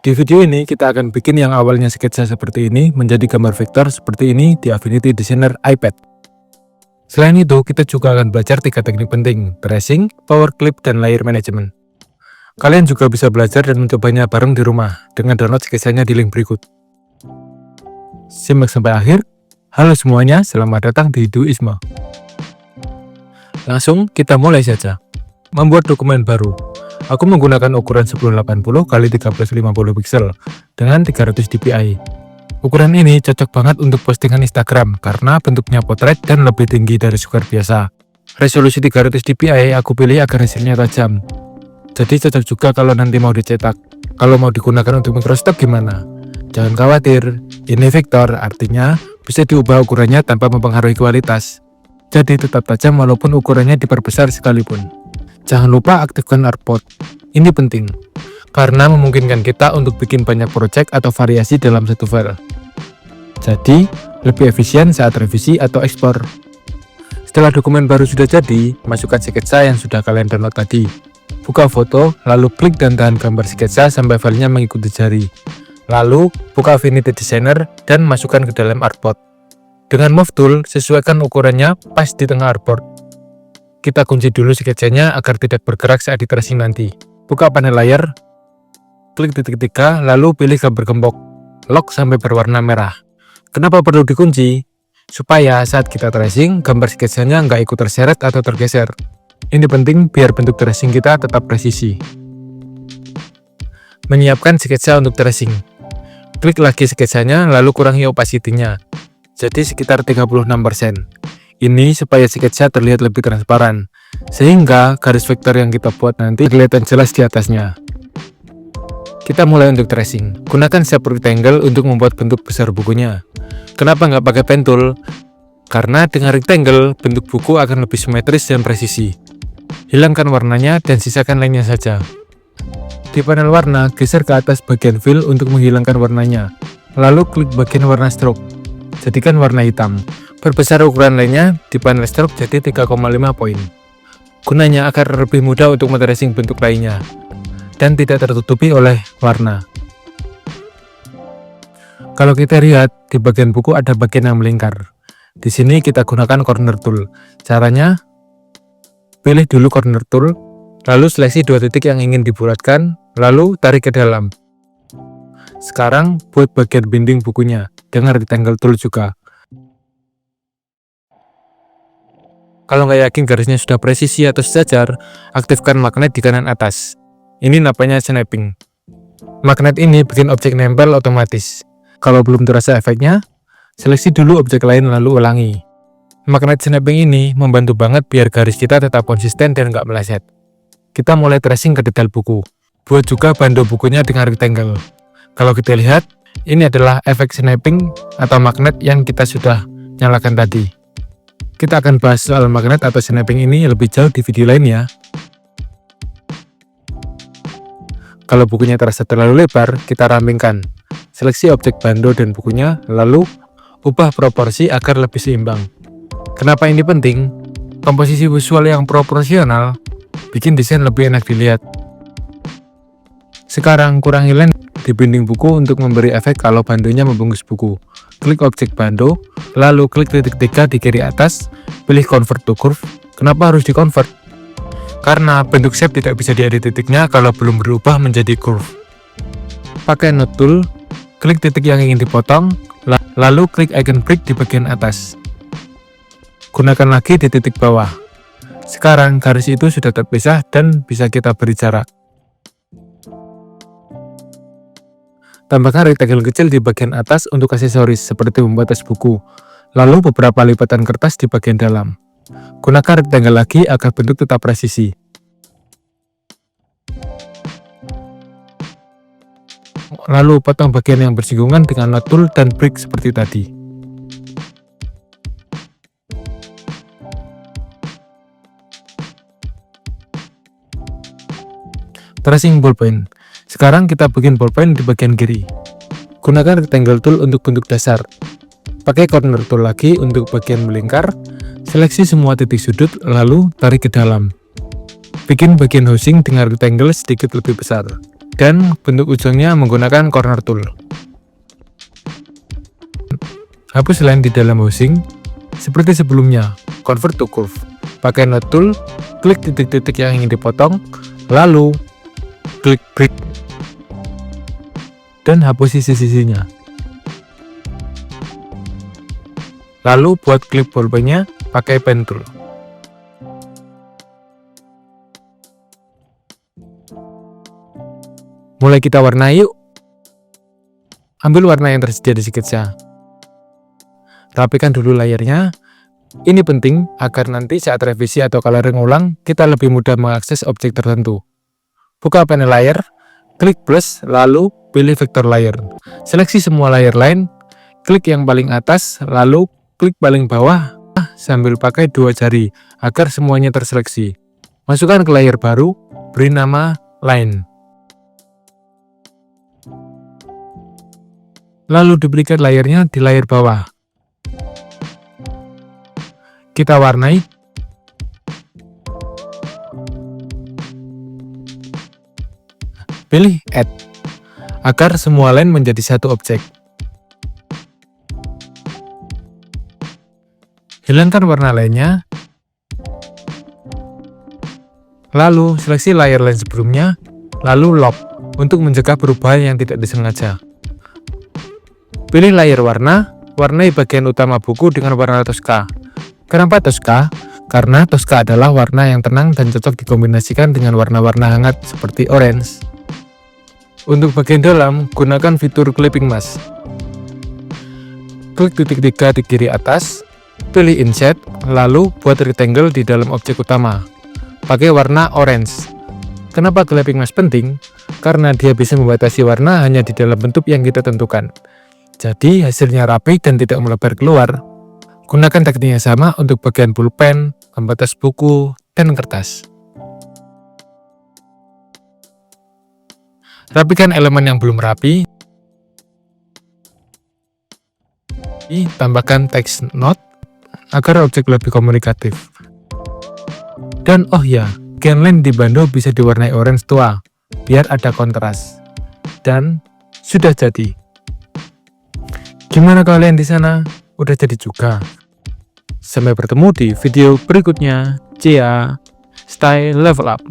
Di video ini kita akan bikin yang awalnya sketsa seperti ini menjadi gambar vektor seperti ini di Affinity Designer iPad. Selain itu, kita juga akan belajar 3 teknik penting: tracing, power clip, dan layer management. Kalian juga bisa belajar dan mencobanya bareng di rumah dengan download sketsanya di link berikut. Simak sampai akhir. Halo semuanya, selamat datang di Duisma. Langsung kita mulai saja. Membuat dokumen baru. Aku menggunakan ukuran 1080 x 1350 pixel dengan 300 dpi. Ukuran ini cocok banget untuk postingan Instagram karena bentuknya potret dan lebih tinggi dari square biasa. Resolusi 300 dpi aku pilih agar hasilnya tajam. Jadi cocok juga kalau nanti mau dicetak. Kalau mau digunakan untuk microstop gimana? Jangan khawatir, ini vektor, artinya bisa diubah ukurannya tanpa mempengaruhi kualitas. Jadi tetap tajam walaupun ukurannya diperbesar sekalipun. Jangan lupa aktifkan artboard. Ini penting, karena memungkinkan kita untuk bikin banyak project atau variasi dalam satu file. Jadi, lebih efisien saat revisi atau ekspor. Setelah dokumen baru sudah jadi, masukkan sketsa yang sudah kalian download tadi. Buka foto, lalu klik dan tahan gambar sketsa sampai filenya mengikuti jari. Lalu, buka Affinity Designer dan masukkan ke dalam artboard. Dengan Move Tool, sesuaikan ukurannya pas di tengah artboard. Kita kunci dulu sketsanya agar tidak bergerak saat di tracing nanti. Buka panel layar, klik titik 3, lalu pilih gambar gembok, lock sampai berwarna merah. Kenapa perlu dikunci? Supaya saat kita tracing, gambar sketsanya nggak ikut terseret atau tergeser. Ini penting biar bentuk tracing kita tetap presisi. Menyiapkan sketsa untuk tracing. Klik lagi sketsanya, lalu kurangi opacity-nya. Jadi sekitar 36%. Ini supaya sketsa terlihat lebih transparan, sehingga garis vektor yang kita buat nanti kelihatan jelas di atasnya. Kita mulai untuk tracing. Gunakan shape rectangle untuk membuat bentuk besar bukunya. Kenapa nggak pakai pen tool? Karena dengan rectangle, bentuk buku akan lebih simetris dan presisi. Hilangkan warnanya dan sisakan lainnya saja. Di panel warna, geser ke atas bagian fill untuk menghilangkan warnanya. Lalu klik bagian warna stroke. Jadikan warna hitam. Perbesar ukuran lainnya di panel stroke jadi 3,5 poin. Gunanya agar lebih mudah untuk men-tracing bentuk lainnya dan tidak tertutupi oleh warna. Kalau kita lihat di bagian buku ada bagian yang melingkar. Di sini kita gunakan corner tool. Caranya, pilih dulu corner tool, lalu seleksi 2 titik yang ingin dibulatkan, lalu tarik ke dalam. Sekarang buat bagian binding bukunya dengan rectangle tool juga. Kalau nggak yakin garisnya sudah presisi atau sejajar, aktifkan magnet di kanan atas. Ini namanya snapping. Magnet ini bikin objek nempel otomatis. Kalau belum terasa efeknya, seleksi dulu objek lain lalu ulangi. Magnet snapping ini membantu banget biar garis kita tetap konsisten dan nggak meleset. Kita mulai tracing ke detail buku. Buat juga bando bukunya dengan rectangle. Kalau kita lihat, ini adalah efek snapping atau magnet yang kita sudah nyalakan tadi. Kita akan bahas soal magnet atau snapping ini lebih jauh di video lain ya. Kalau bukunya terasa terlalu lebar, kita rampingkan. Seleksi objek bando dan bukunya, lalu ubah proporsi agar lebih seimbang. Kenapa ini penting? Komposisi visual yang proporsional bikin desain lebih enak dilihat. Sekarang kurangi lens di binding buku untuk memberi efek kalau bandonya membungkus buku. Klik objek bando, lalu klik titik 3 di kiri atas, pilih convert to curve. Kenapa harus di convert? Karena bentuk shape tidak bisa diedit titiknya kalau belum berubah menjadi curve. Pakai node tool, klik titik yang ingin dipotong, lalu klik icon break di bagian atas. Gunakan lagi di titik bawah. Sekarang garis itu sudah terpisah dan bisa kita beri jarak. Tambahkan rectangle kecil di bagian atas untuk aksesoris seperti pembatas buku, lalu beberapa lipatan kertas di bagian dalam. Gunakan rectangle lagi agar bentuk tetap presisi. Lalu potong bagian yang bersinggungan dengan node tool dan break seperti tadi. Tracing ballpoint. Sekarang kita bikin ballpoint di bagian kiri. Gunakan rectangle tool untuk bentuk dasar. Pakai corner tool lagi untuk bagian melingkar. Seleksi semua titik sudut, lalu tarik ke dalam. Bikin bagian housing dengan rectangle sedikit lebih besar. dan bentuk ujungnya menggunakan corner tool. Hapus line di dalam housing seperti sebelumnya, convert to curve. Pakai node tool, klik titik-titik yang ingin dipotong, lalu klik break dan hapus sisi-sisinya. Lalu buat klip bolpennya pakai pen tool. Mulai kita warnai yuk. Ambil warna yang tersedia di sketsa. Rapikan dulu layernya. Ini penting agar nanti saat revisi atau coloring ulang, kita lebih mudah mengakses objek tertentu. Buka panel layer, klik plus, lalu pilih vector layer. Seleksi semua layer lain, klik yang paling atas, lalu klik paling bawah sambil pakai dua jari agar semuanya terseleksi. Masukkan ke layer baru, beri nama line. Lalu duplicate layernya di layer bawah. Kita warnai. Pilih add agar semua line menjadi satu objek. Hilangkan warna lainnya. Lalu seleksi layer line sebelumnya, lalu lock untuk mencegah perubahan yang tidak disengaja. Pilih layer warna, warnai bagian utama buku dengan warna Tosca. Kenapa Tosca? Karena Tosca adalah warna yang tenang dan cocok dikombinasikan dengan warna-warna hangat seperti orange. Untuk bagian dalam, gunakan fitur clipping mask. Klik titik 3 di kiri atas, pilih inset, lalu buat rectangle di dalam objek utama. Pakai warna orange. Kenapa clipping mask penting? Karena dia bisa membatasi warna hanya di dalam bentuk yang kita tentukan. Jadi hasilnya rapi dan tidak melebar keluar. Gunakan teknik yang sama untuk bagian pulpen, pembatas buku, dan kertas. Rapikan elemen yang belum rapi. Tambahkan teks note agar objek lebih komunikatif. Dan oh ya, bagian line di bando bisa diwarnai orange tua, biar ada kontras. Dan sudah jadi. Gimana kalian di sana? Udah jadi juga? Sampai bertemu di video berikutnya. Cia, stay level up.